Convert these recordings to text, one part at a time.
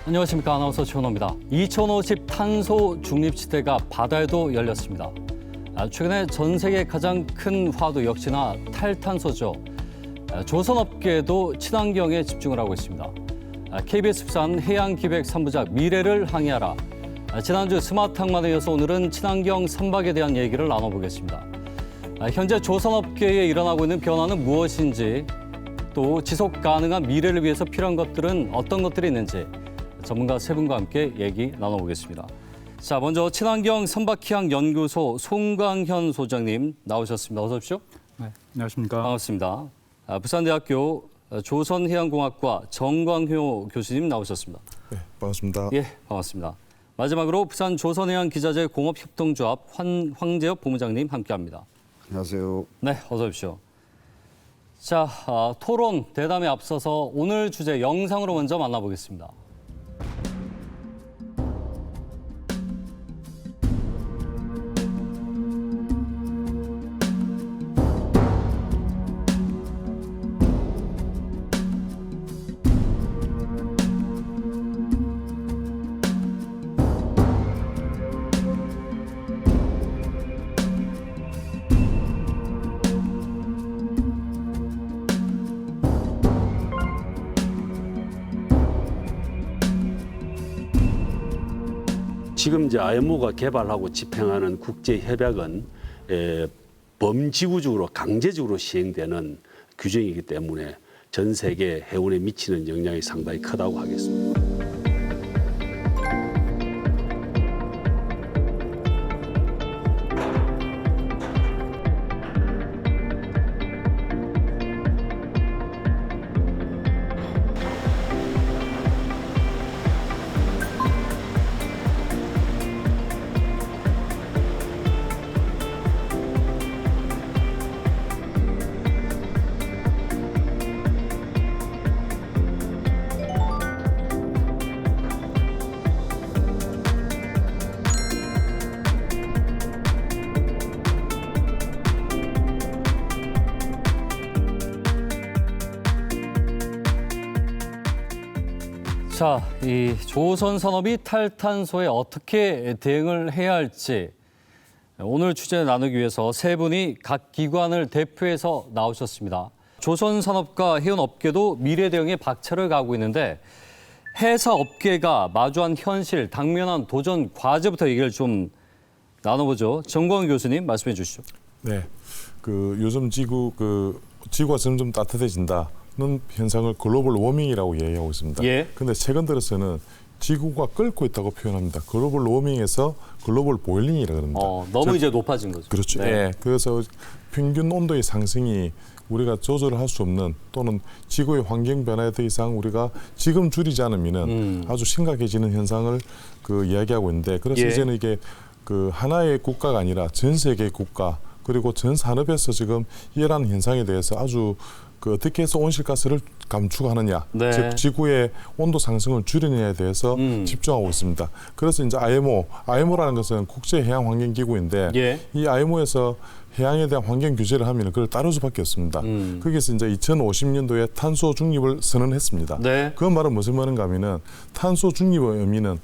안녕하십니까. 아나운서 최원호입니다. 2050 탄소 중립시대가 바다에도 열렸습니다. 최근에 전 세계 가장 큰 화두 역시나 탈탄소죠. 조선업계도 친환경에 집중을 하고 있습니다. KBS 부산 해양기획 3부작 미래를 항해하라. 지난주 스마트 항만에 이어서 오늘은 친환경 3박에 대한 얘기를 나눠보겠습니다. 현재 조선업계에 일어나고 있는 변화는 무엇인지, 또 지속 가능한 미래를 위해서 필요한 것들은 어떤 것들이 있는지 전문가 세 분과 함께 얘기 나눠보겠습니다. 자, 먼저 친환경 선박해양 연구소 송광현 소장님 나오셨습니다. 어서 오십시오. 네, 안녕하십니까. 반갑습니다. 부산대학교 조선해양공학과 정광효 교수님 나오셨습니다. 네, 반갑습니다. 예, 반갑습니다. 마지막으로 부산 조선해양기자재 공업협동조합 황재엽 본부장님 함께합니다. 안녕하세요. 네, 어서 오십시오. 자, 토론 대담에 앞서서 오늘 주제 영상으로 먼저 만나보겠습니다. 지금 이제 IMO가 개발하고 집행하는 국제 협약은 범지구적으로 강제적으로 시행되는 규정이기 때문에 전 세계 해운에 미치는 영향이 상당히 크다고 하겠습니다. 자, 이 조선 산업이 탈탄소에 어떻게 대응을 해야 할지 오늘 주제 나누기 위해서 세 분이 각 기관을 대표해서 나오셨습니다. 조선 산업과 해운 업계도 미래 대응에 박차를 가하고 있는데 해사 업계가 마주한 현실, 당면한 도전 과제부터 얘기를 좀 나눠보죠. 정광 교수님 말씀해 주시죠. 네, 요즘 지구가 점점 따뜻해진다. 는 현상을 글로벌 워밍이라고 이야기하고 있습니다. 예. 근데 최근 들어서는 지구가 끓고 있다고 표현합니다. 글로벌 워밍에서 글로벌 보일링이라고 합니다. 너무 이제 높아진 거죠. 그렇죠. 네. 예. 그래서 평균 온도의 상승이 우리가 조절을 할 수 없는, 또는 지구의 환경 변화에 더 이상 우리가 지금 줄이지 않으면은 아주 심각해지는 현상을 이야기하고 있는데, 그래서 예. 이제는 이게 하나의 국가가 아니라 전 세계의 국가, 그리고 전 산업에서 지금 일어나는 현상에 대해서 아주 어떻게 해서 온실가스를 감축하느냐, 네. 즉 지구의 온도 상승을 줄이느냐에 대해서 집중하고 있습니다. 그래서 이제 IMO라는 것은 국제해양환경기구인데 예. 이 IMO에서 해양에 대한 환경 규제를 하면 그걸 따를 수밖에 없습니다. 거기서 이제 2050년도에 탄소 중립을 선언했습니다. 네. 그 말은 무슨 말인가 하면은 탄소 중립의 의미는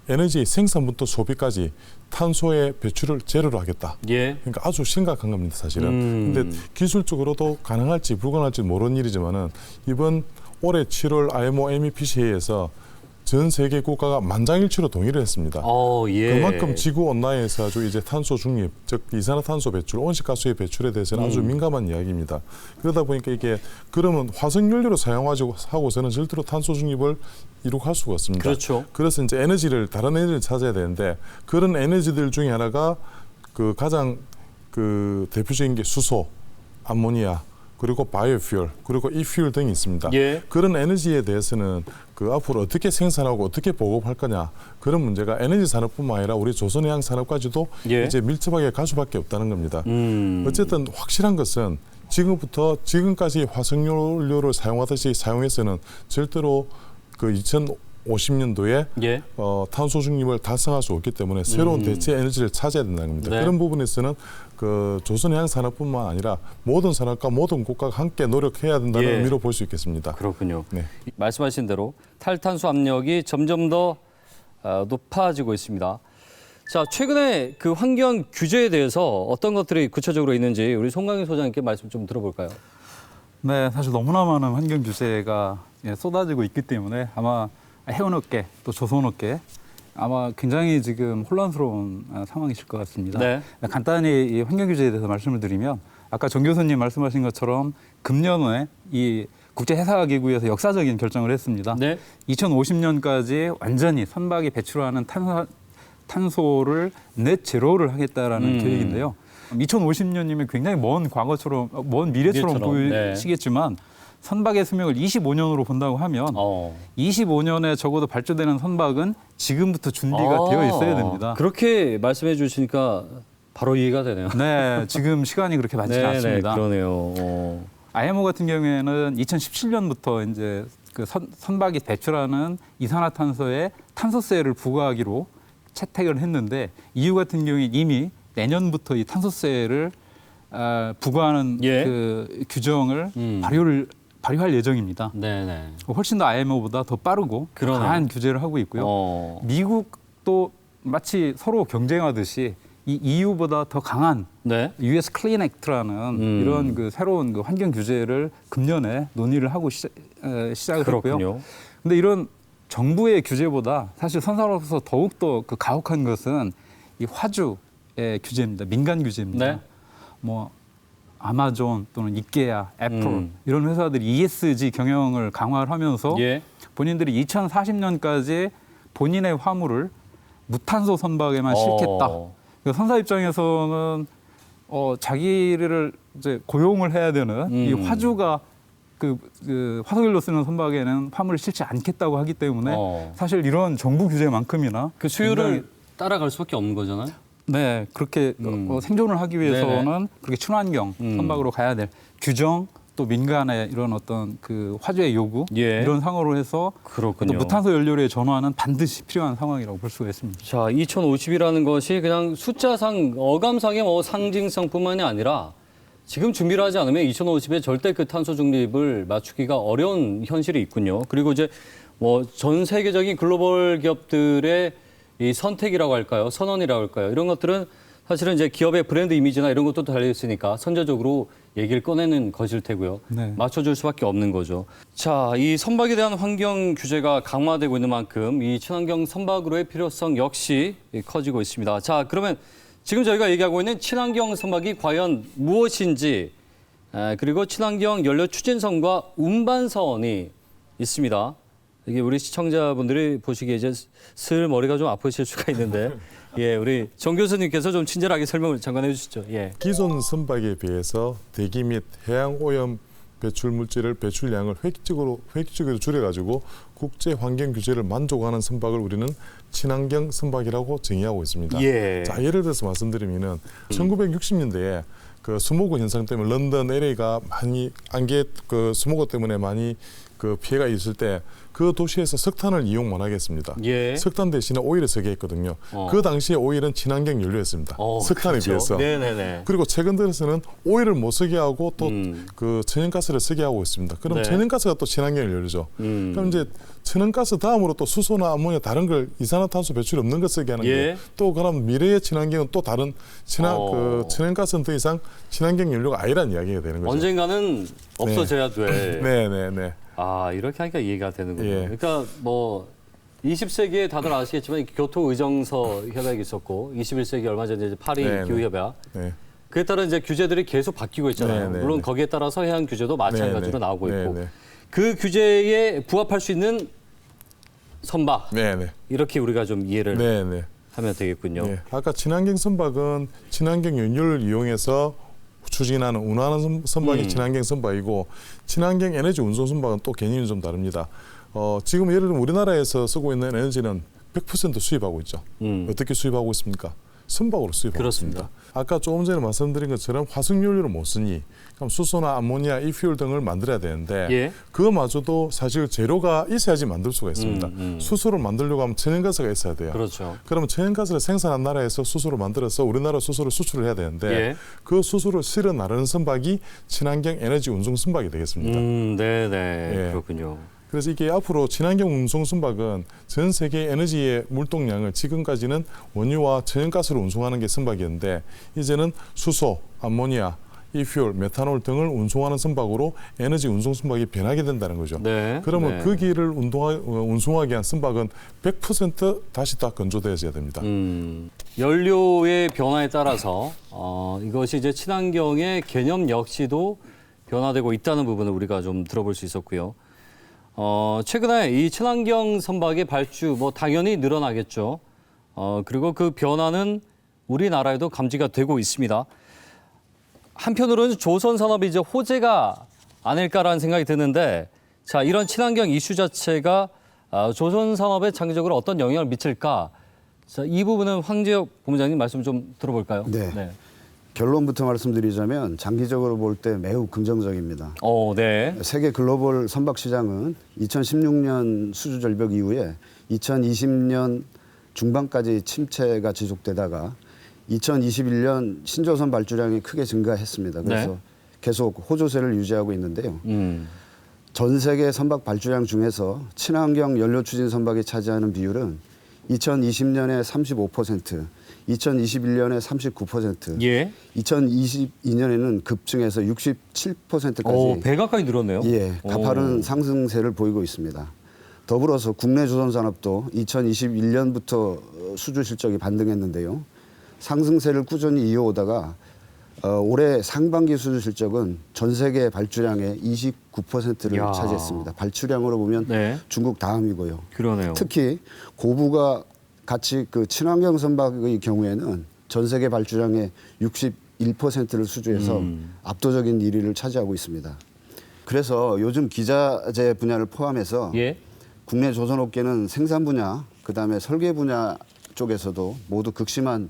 에너지 생산부터 소비까지 탄소의 배출을 제로로 하겠다. 예. 그러니까 아주 심각한 겁니다, 사실은. 근데 기술적으로도 가능할지 불가능할지 모르는 일이지만은 이번 올해 7월 IMO MEPC 회의에서 전 세계 국가가 만장일치로 동의를 했습니다. 예. 그만큼 지구 온난화에서 아주 이제 탄소 중립, 즉 이산화탄소 배출, 온실가스의 배출에 대해서는 아주 민감한 이야기입니다. 그러다 보니까 이게 그러면 화석연료로 사용하고서는 절대로 탄소 중립을 이룩할 수가 없습니다. 그렇죠. 그래서 이제 다른 에너지를 찾아야 되는데, 그런 에너지들 중에 하나가 가장 대표적인 게 수소, 암모니아, 그리고 바이오퓨얼, 그리고 이퓨얼 등이 있습니다. 예. 그런 에너지에 대해서는 앞으로 어떻게 생산하고 어떻게 보급할 거냐, 그런 문제가 에너지 산업뿐만 아니라 우리 조선해양 산업까지도 예. 이제 밀접하게 갈 수밖에 없다는 겁니다. 어쨌든 확실한 것은 지금까지 화석연료를 사용하듯이 사용해서는 절대로 2050 50년도에 예. 탄소 중립을 달성할 수 없기 때문에 새로운 대체 에너지를 찾아야 된다는 겁니다. 네. 그런 부분에서는 그 조선해양산업뿐만 아니라 모든 산업과 모든 국가가 함께 노력해야 된다는 예. 의미로 볼 수 있겠습니다. 그렇군요. 네. 말씀하신 대로 탈탄소 압력이 점점 더 높아지고 있습니다. 자, 최근에 그 환경 규제에 대해서 어떤 것들이 구체적으로 있는지 우리 송강희 소장님께 말씀 좀 들어볼까요? 네, 사실 너무나 많은 환경 규제가 쏟아지고 있기 때문에 아마 해운업계 또 조선업계 아마 굉장히 지금 혼란스러운 상황이실 것 같습니다. 네. 간단히 이 환경 규제에 대해서 말씀을 드리면 아까 정 교수님 말씀하신 것처럼 금년에 이 국제해사기구에서 역사적인 결정을 했습니다. 네. 2050년까지 완전히 선박이 배출하는 탄소를 넷 제로를 하겠다라는 계획인데요. 2050년이면 굉장히 먼 과거처럼, 먼 미래처럼 네. 보이시겠지만 선박의 수명을 25년으로 본다고 하면 25년에 적어도 발주되는 선박은 지금부터 준비가 되어 있어야 됩니다. 그렇게 말씀해 주시니까 바로 이해가 되네요. 네, 지금 시간이 그렇게 많지 않습니다. 그러네요. IMO 같은 경우에는 2017년부터 이제 그 선박이 배출하는 이산화탄소에 탄소세를 부과하기로 채택을 했는데 EU 같은 경우에 이미 내년부터 이 탄소세를 부과하는 예. 그 규정을 발효할 예정입니다. 네네. 훨씬 더 IMO보다 더 빠르고 그러네요. 강한 규제를 하고 있고요. 미국도 마치 서로 경쟁하듯이 이 EU보다 더 강한 네. US Clean Act라는 이런 그 새로운 그 환경 규제를 금년에 논의를 하고 시작을 했고요. 그렇군요. 근데 이런 정부의 규제보다 사실 선사로서 더욱더 그 가혹한 것은 이 화주의 규제입니다. 민간 규제입니다. 네. 뭐 아마존 또는 이케아, 애플 이런 회사들이 ESG 경영을 강화를 하면서 예. 본인들이 2040년까지 본인의 화물을 무탄소 선박에만 싣겠다. 그러니까 선사 입장에서는 자기를 이제 고용을 해야 되는 이 화주가 그 화석연료 쓰는 선박에는 화물을 실지 않겠다고 하기 때문에 사실 이런 정부 규제만큼이나 그 수요를 굉장히 따라갈 수밖에 없는 거잖아요. 네 그렇게 생존을 하기 위해서는 그렇게 친환경 선박으로 가야 될 규정 또 민간의 이런 어떤 그 화주의 요구 예. 이런 상으로 해서 그렇군요. 또 무탄소 연료의 전환은 반드시 필요한 상황이라고 볼 수가 있습니다. 자, 2050이라는 것이 그냥 숫자상 어감상의 뭐 상징성뿐만이 아니라 지금 준비를 하지 않으면 2050에 절대 그 탄소 중립을 맞추기가 어려운 현실이 있군요. 그리고 이제 뭐 전 세계적인 글로벌 기업들의 이 선택이라고 할까요? 선언이라고 할까요? 이런 것들은 사실은 이제 기업의 브랜드 이미지나 이런 것도 달려 있으니까 선제적으로 얘기를 꺼내는 것일 테고요. 네. 맞춰줄 수밖에 없는 거죠. 자, 이 선박에 대한 환경 규제가 강화되고 있는 만큼 이 친환경 선박으로의 필요성 역시 커지고 있습니다. 자, 그러면 지금 저희가 얘기하고 있는 친환경 선박이 과연 무엇인지 그리고 친환경 연료 추진선과 운반선이 있습니다. 이게 우리 시청자분들이 보시기에 이제 슬 머리가 좀 아프실 수가 있는데 예, 우리 정 교수님께서 좀 친절하게 설명을 잠깐 해주시죠. 예. 기존 선박에 비해서 대기 및 해양 오염 배출 물질을 배출량을 획기적으로 줄여가지고 국제 환경 규제를 만족하는 선박을 우리는 친환경 선박이라고 정의하고 있습니다. 예. 자, 예를 들어서 말씀드리면은 1960년대에 그 스모그 현상 때문에 런던, LA가 많이 안개 그 스모그 때문에 많이 그 피해가 있을 때 그 도시에서 석탄을 이용만 하겠습니다. 예. 석탄 대신에 오일을 쓰게 했거든요. 그 당시에 오일은 친환경 연료였습니다. 석탄에 그렇죠. 비해서. 네네네. 그리고 최근 들어서는 오일을 못 쓰게 하고 또 그 천연가스를 쓰게 하고 있습니다. 그럼 네. 천연가스가 또 친환경 연료죠. 그럼 이제 천연가스 다음으로 또 수소나 암모니아 다른 걸 이산화탄소 배출이 없는 걸 쓰게 하는 예. 게 또 그럼 미래의 친환경은 또 다른 그 천연가스는 더 이상 친환경 연료가 아니라는 이야기가 되는 거죠. 언젠가는 없어져야 돼. 네네네. 아, 이렇게 하니까 이해가 되는군요. 예. 그러니까 뭐 20세기에 다들 아시겠지만 교토의정서 협약이 있었고 21세기 얼마 전에 이제 파리 네네. 기후협약. 네. 그에 따라 이제 규제들이 계속 바뀌고 있잖아요. 네네. 물론 거기에 따라서 해양 규제도 마찬가지로 네네. 나오고 있고. 네네. 그 규제에 부합할 수 있는 선박. 네네. 이렇게 우리가 좀 이해를 네네. 하면 되겠군요. 네. 아까 친환경 선박은 친환경 연료를 이용해서 추진하는 운하는 선박이 친환경 선박이고 친환경 에너지 운송 선박은 또 개념이 좀 다릅니다. 지금 예를 들면 우리나라에서 쓰고 있는 에너지는 100% 수입하고 있죠. 어떻게 수입하고 있습니까? 선박으로 수입하고 그렇습니다. 있습니다. 아까 조금 전에 말씀드린 것처럼 화석연료를 못 쓰니 그럼 수소나 암모니아, 이퓨얼 등을 만들어야 되는데 예. 그거마저도 사실 재료가 있어야지 만들 수가 있습니다. 수소를 만들려고 하면 천연가스가 있어야 돼요. 그렇죠. 그러면 천연가스를 생산한 나라에서 수소를 만들어서 우리나라 수소를 수출을 해야 되는데 예. 그 수소를 실어 나르는 선박이 친환경 에너지 운송 선박이 되겠습니다. 네네. 예. 그렇군요. 그래서 이게 앞으로 친환경 운송 선박은 전 세계 에너지의 물동량을 지금까지는 원유와 천연가스로 운송하는 게 선박이었는데 이제는 수소, 암모니아, 이퓨얼, 메탄올 등을 운송하는 선박으로 에너지 운송 선박이 변하게 된다는 거죠. 네. 그러면 네. 그 길을 운송하기 위한 선박은 100% 다시 다 건조되어야 됩니다. 연료의 변화에 따라서 이것이 이제 친환경의 개념 역시도 변화되고 있다는 부분을 우리가 좀 들어볼 수 있었고요. 최근에 이 친환경 선박의 발주 뭐 당연히 늘어나겠죠. 그리고 그 변화는 우리나라에도 감지가 되고 있습니다. 한편으로는 조선 산업이 이제 호재가 아닐까라는 생각이 드는데, 자, 이런 친환경 이슈 자체가 조선 산업에 장기적으로 어떤 영향을 미칠까? 자, 이 부분은 황재혁 본부장님 말씀 좀 들어볼까요? 네. 결론부터 말씀드리자면 장기적으로 볼 때 매우 긍정적입니다. 네. 세계 글로벌 선박 시장은 2016년 수주 절벽 이후에 2020년 중반까지 침체가 지속되다가 2021년 신조선 발주량이 크게 증가했습니다. 그래서 네. 계속 호조세를 유지하고 있는데요. 전 세계 선박 발주량 중에서 친환경 연료 추진 선박이 차지하는 비율은 2020년에 35%, 2021년에 39%, 예. 2022년에는 급증해서 67%까지 배 가까이 늘었네요. 예, 가파른 상승세를 보이고 있습니다. 더불어서 국내 조선 산업도 2021년부터 수주 실적이 반등했는데요. 상승세를 꾸준히 이어오다가 올해 상반기 수주 실적은 전 세계 발주량의 29%를 야. 차지했습니다. 발주량으로 보면 네. 중국 다음이고요. 그러네요. 특히 고부가 같이 그 친환경 선박의 경우에는 전 세계 발주량의 61%를 수주해서 압도적인 1위를 차지하고 있습니다. 그래서 요즘 기자재 분야를 포함해서 예. 국내 조선업계는 생산 분야, 그다음에 설계 분야 쪽에서도 모두 극심한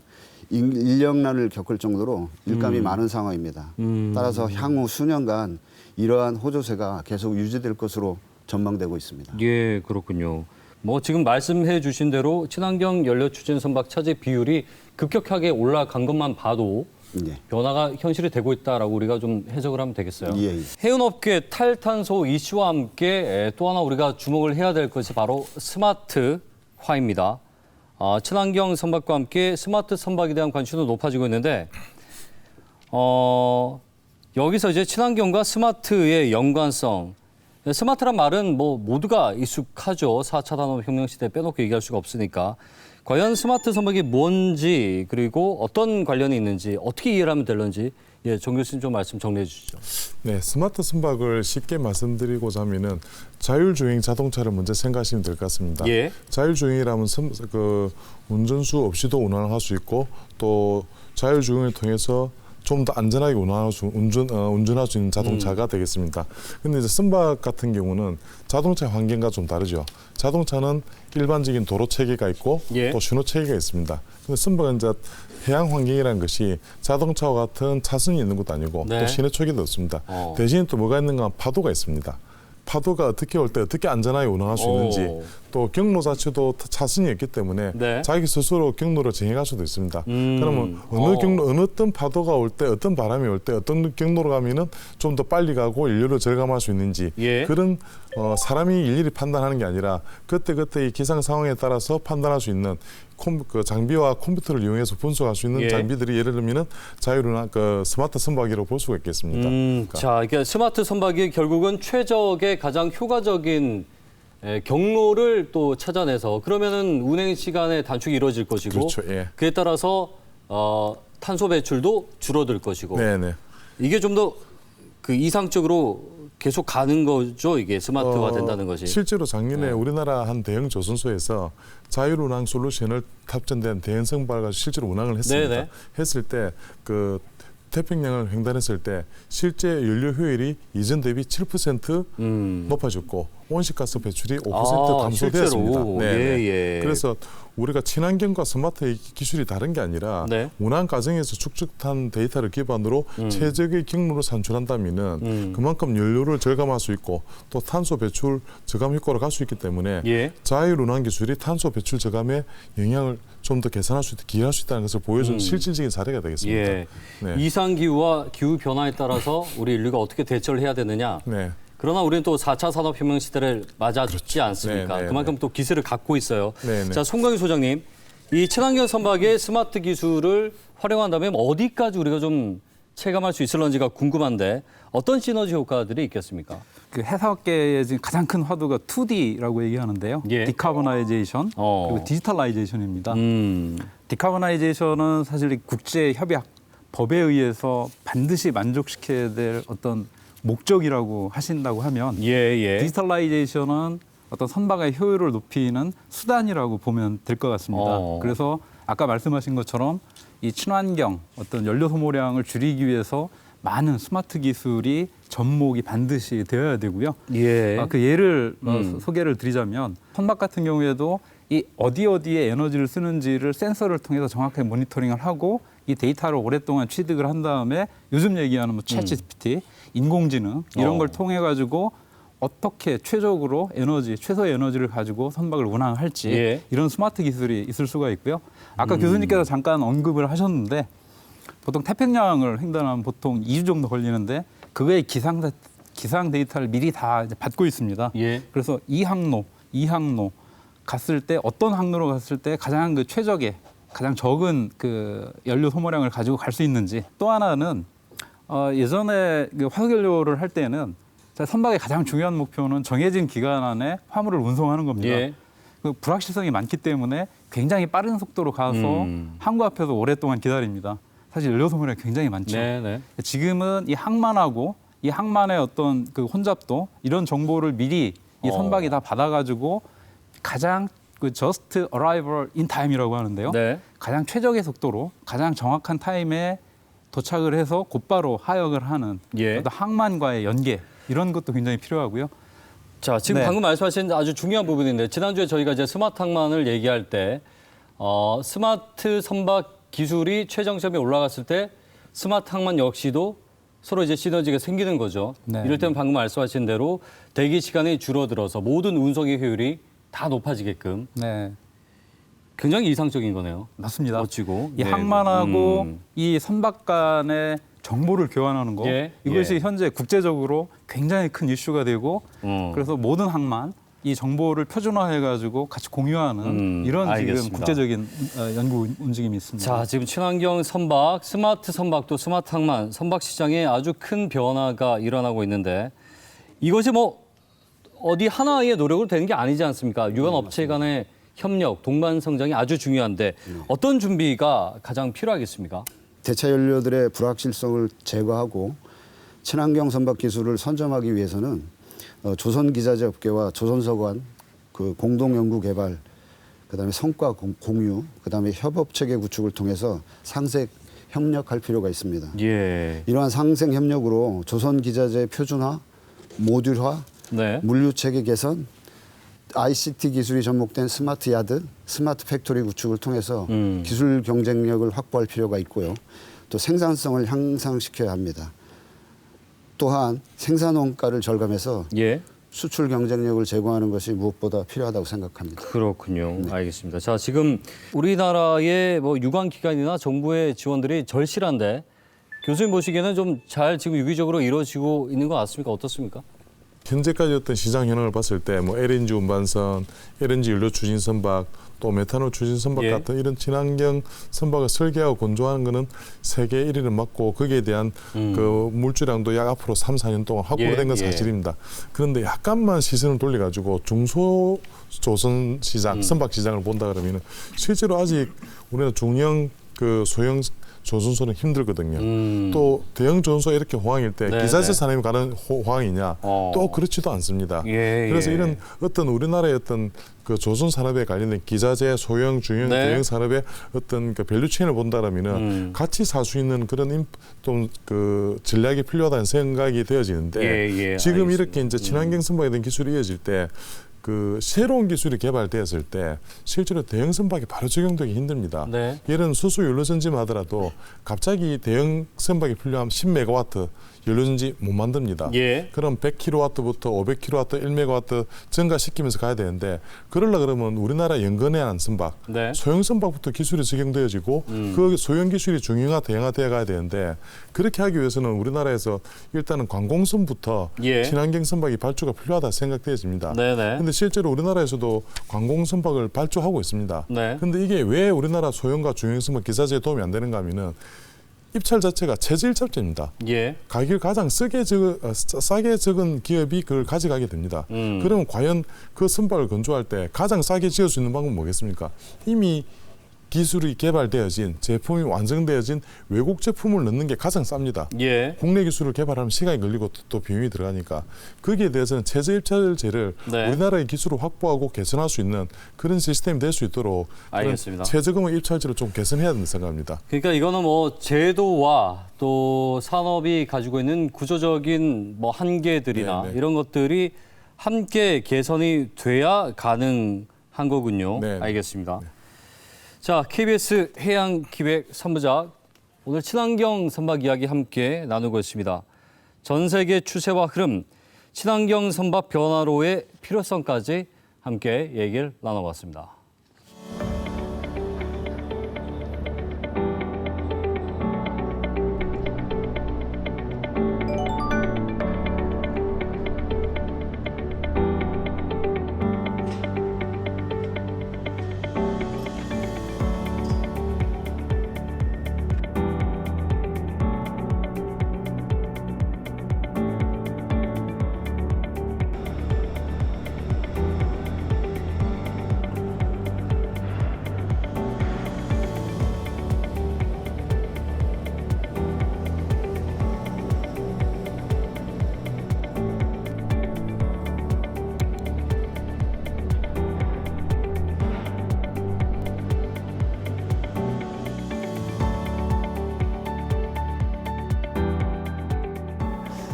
인력난을 겪을 정도로 일감이 많은 상황입니다. 따라서 향후 수년간 이러한 호조세가 계속 유지될 것으로 전망되고 있습니다. 예, 그렇군요. 뭐 지금 말씀해 주신 대로 친환경 연료 추진 선박 차지 비율이 급격하게 올라간 것만 봐도 예. 변화가 현실이 되고 있다라고 우리가 좀 해석을 하면 되겠어요. 예. 해운업계 탈탄소 이슈와 함께 또 하나 우리가 주목을 해야 될 것이 바로 스마트화입니다. 친환경 선박과 함께 스마트 선박에 대한 관심도 높아지고 있는데 여기서 이제 친환경과 스마트의 연관성. 스마트란 말은 뭐 모두가 익숙하죠. 4차 산업혁명 시대 빼놓고 얘기할 수가 없으니까. 과연 스마트 선박이 뭔지 그리고 어떤 관련이 있는지 어떻게 이해를 하면 되는지 정 교수님 좀 말씀 정리해 주시죠. 네, 스마트 선박을 쉽게 말씀드리고자 하면은 자율주행 자동차를 먼저 생각하시면 될 것 같습니다. 예. 자율주행이라면 그 운전수 없이도 운항할 수 있고 또 자율주행을 통해서 좀 더 안전하게 운전할 수 있는 자동차가 되겠습니다. 근데 이제 선박 같은 경우는 자동차 환경과 좀 다르죠. 자동차는 일반적인 도로 체계가 있고 예. 또 신호 체계가 있습니다. 근데 선박은 이제 해양 환경이라는 것이 자동차와 같은 차선이 있는 것도 아니고 네. 또 신호 체계도 없습니다. 대신 또 뭐가 있는가 하면 파도가 있습니다. 파도가 어떻게 올 때 어떻게 안전하게 운항할 수 있는지 또 경로 자체도 차선이 있기 때문에 네. 자기 스스로 경로를 정해갈 수도 있습니다. 그러면 어느 경로, 어느 어떤 파도가 올 때, 어떤 바람이 올 때, 어떤 경로로 가면은 좀 더 빨리 가고 인류를 절감할 수 있는지 예. 그런 사람이 일일이 판단하는 게 아니라 그때그때 이 기상 상황에 따라서 판단할 수 있는 그 장비와 컴퓨터를 이용해서 분석할 수 있는 예. 장비들이 예를 들면은 자율운항 그 스마트 선박이라고 볼 수가 있겠습니다. 그러니까. 자, 이게 스마트 선박이 결국은 최적의 가장 효과적인 경로를 또 찾아내서 그러면은 운행 시간의 단축이 이루어질 것이고 그렇죠. 예. 그에 따라서 탄소 배출도 줄어들 것이고 네네. 이게 좀 더 그 이상적으로 계속 가는 거죠. 이게 스마트화 된다는 것이. 실제로 작년에 우리나라 한 대형 조선소에서 자율운항 솔루션을 탑재된 대형 선박을 실제로 운항을 했습니다. 네네. 했을 때 그 태평양을 횡단했을 때 실제 연료 효율이 이전 대비 7% 높아졌고 온실가스 배출이 5% 아, 감소되었습니다. 실제로. 예. 그래서 우리가 친환경과 스마트 기술이 다른 게 아니라 네. 운항 과정에서 축적한 데이터를 기반으로 최적의 경로를 산출한다면은 그만큼 연료를 절감할 수 있고 또 탄소 배출 저감 효과를 갈 수 있기 때문에 예. 자율 운항 기술이 탄소 배출 저감에 영향을 좀 더 개선할 수 있다, 기여할 수 있다는 것을 보여준 실질적인 사례가 되겠습니다. 예. 네. 이상 기후와 기후 변화에 따라서 우리 인류가 어떻게 대처를 해야 되느냐. 네. 그러나 우리는 또 4차 산업혁명 시대를 맞아주지 않습니까? 네, 네, 그만큼 또 기술을 갖고 있어요. 네. 자, 송강희 소장님, 이 친환경 선박의 스마트 기술을 활용한다면 어디까지 우리가 좀 체감할 수 있을런지가 궁금한데 어떤 시너지 효과들이 있겠습니까? 그 해석계의 지금 가장 큰 화두가 2D라고 얘기하는데요. 예. 디카보나이제이션 그리고 디지털라이제이션입니다. 디카보나이제이션은 사실 이 국제 협약 법에 의해서 반드시 만족시켜야 될 어떤 목적이라고 하신다고 하면 예. 디지털라이제이션은 어떤 선박의 효율을 높이는 수단이라고 보면 될 것 같습니다. 그래서 아까 말씀하신 것처럼 이 친환경 어떤 연료 소모량을 줄이기 위해서 많은 스마트 기술이 접목이 반드시 되어야 되고요. 예. 그 예를 소개를 드리자면 선박 같은 경우에도 이 어디에 에너지를 쓰는지를 센서를 통해서 정확하게 모니터링을 하고 이 데이터를 오랫동안 취득을 한 다음에 요즘 얘기하는 뭐 챗GPT, 인공지능 이런 걸 통해 가지고 어떻게 최적으로 최소의 에너지를 가지고 선박을 운항할지 예. 이런 스마트 기술이 있을 수가 있고요. 아까 교수님께서 잠깐 언급을 하셨는데 보통 태평양을 횡단하면 보통 2주 정도 걸리는데 그거의 기상 데이터를 미리 다 이제 받고 있습니다. 예. 그래서 이 항로 갔을 때 어떤 항로로 갔을 때 가장 그 최적의 가장 적은 그 연료 소모량을 가지고 갈 수 있는지 또 하나는 예전에 그 화석연료를 할 때는 선박의 가장 중요한 목표는 정해진 기간 안에 화물을 운송하는 겁니다. 예. 그 불확실성이 많기 때문에 굉장히 빠른 속도로 가서 항구 앞에서 오랫동안 기다립니다. 사실 연료 소모량이 굉장히 많죠. 네. 지금은 이 항만하고 이 항만의 어떤 그 혼잡도 이런 정보를 미리 이 선박이 다 받아가지고 가장 그 just arrival in time이라고 하는데요. 네. 가장 최적의 속도로 가장 정확한 타임에 도착을 해서 곧바로 하역을 하는 예. 어떤 항만과의 연계 이런 것도 굉장히 필요하고요. 자, 지금 네. 방금 말씀하신 아주 중요한 부분인데 지난주에 저희가 이제 스마트 항만을 얘기할 때 스마트 선박 기술이 최정점에 올라갔을 때 스마트 항만 역시도 서로 이제 시너지가 생기는 거죠. 네. 이럴 때는 방금 말씀하신 대로 대기 시간이 줄어들어서 모든 운송의 효율이 다 높아지게끔 네, 굉장히 이상적인 거네요. 맞습니다. 멋지고. 이 네. 항만하고 이 선박 간의 정보를 교환하는 거 예. 이것이 예. 현재 국제적으로 굉장히 큰 이슈가 되고 그래서 모든 항만 이 정보를 표준화해가지고 같이 공유하는 이런 알겠습니다. 지금 국제적인 연구 움직임이 있습니다. 자, 지금 친환경 선박, 스마트 선박도 스마트 항만, 선박 시장에 아주 큰 변화가 일어나고 있는데 이것이 뭐 어디 하나의 노력으로 되는 게 아니지 않습니까? 유관 업체 간의 협력, 동반 성장이 아주 중요한데 어떤 준비가 가장 필요하겠습니까? 대체 연료들의 불확실성을 제거하고 친환경 선박 기술을 선점하기 위해서는 조선기자재 업계와 조선서관 그 공동 연구 개발, 그다음에 성과 공유, 그다음에 협업 체계 구축을 통해서 상생 협력할 필요가 있습니다. 예. 이러한 상생 협력으로 조선기자재 표준화, 모듈화, 네. 물류 체계 개선, ICT 기술이 접목된 스마트 야드, 스마트 팩토리 구축을 통해서 기술 경쟁력을 확보할 필요가 있고요. 또 생산성을 향상시켜야 합니다. 또한 생산 원가를 절감해서 예. 수출 경쟁력을 제고하는 것이 무엇보다 필요하다고 생각합니다. 그렇군요. 알겠습니다. 자, 지금 우리나라의 뭐 유관 기관이나 정부의 지원들이 절실한데 교수님 보시기에는 좀 잘 지금 유기적으로 이루어지고 있는 것 같습니까? 어떻습니까? 현재까지 어떤 시장 현황을 봤을 때 뭐 LNG 운반선, LNG 연료 추진 선박, 또 메탄올 추진 선박 예. 같은 이런 친환경 선박을 설계하고 건조하는 거는 세계 1위를 맡고 거기에 대한 그 물주량도 약 앞으로 3, 4년 동안 확보된 건 예. 사실입니다. 그런데 약간만 시선을 돌려가지고 중소조선 시장, 선박 시장을 본다 그러면은 실제로 아직 우리는 중형 그 소형 조선소는 힘들거든요. 또 대형 조선소 이렇게 호황일 때 네, 기자재 네. 산업이 가는 호황이냐? 또 그렇지도 않습니다. 예, 그래서 예. 이런 어떤 우리나라의 어떤 그 조선 산업에 관련된 기자재, 소형, 중형, 네. 대형 산업의 어떤 그 밸류체인을 본다라면은 같이 살 수 있는 그런 좀 그 전략이 필요하다는 생각이 되어지는데 예, 예, 지금 알겠습니다. 이렇게 이제 친환경 선박에 대한 기술이 이어질 때 그 새로운 기술이 개발되었을 때 실제로 대형 선박이 바로 적용되기 힘듭니다. 네. 예를 수소 연료전지만 하더라도 갑자기 대형 선박이 필요하면 10메가와트 연료전지 못 만듭니다. 예. 그럼 100kW부터 500kW, 1메가와트 증가시키면서 가야 되는데 그러려 그러면 우리나라 연근에 한 선박, 네. 소형 선박부터 기술이 적용되어지고 그 소형 기술이 중형화, 대형화되어 가야 되는데 그렇게 하기 위해서는 우리나라에서 일단은 관공선부터 예. 친환경 선박이 발주가 필요하다 생각되어집니다. 네네. 그런데 실제로 우리나라에서도 관공선박을 발주하고 있습니다. 네. 그런데 이게 왜 우리나라 소형과 중형 선박 기사제에 도움이 안 되는가 하면은 입찰 자체가 체질적입니다. 예. 가격을 가장 싸게 적은 기업이 그걸 가져가게 됩니다. 그러면 과연 그 선박을 건조할 때 가장 싸게 지을 수 있는 방법은 뭐겠습니까? 이미 기술이 개발되어진 제품이 완성되어진 외국 제품을 넣는 게 가장 쌉니다. 예. 국내 기술을 개발하면 시간이 걸리고 또 비용이 들어가니까 거기에 대해서는 체제 입찰제를 네. 우리나라의 기술을 확보하고 개선할 수 있는 그런 시스템이 될 수 있도록 알겠습니다. 최저금액 입찰제를 좀 개선해야 된다고 생각합니다. 그러니까 이거는 뭐 제도와 또 산업이 가지고 있는 구조적인 뭐 한계들이나 네, 네. 이런 것들이 함께 개선이 돼야 가능한 거군요. 네, 네. 알겠습니다. 자, KBS 해양기획 3부작 오늘 친환경 선박 이야기 함께 나누고 있습니다. 전 세계 추세와 흐름, 친환경 선박 변화로의 필요성까지 함께 얘기를 나눠봤습니다.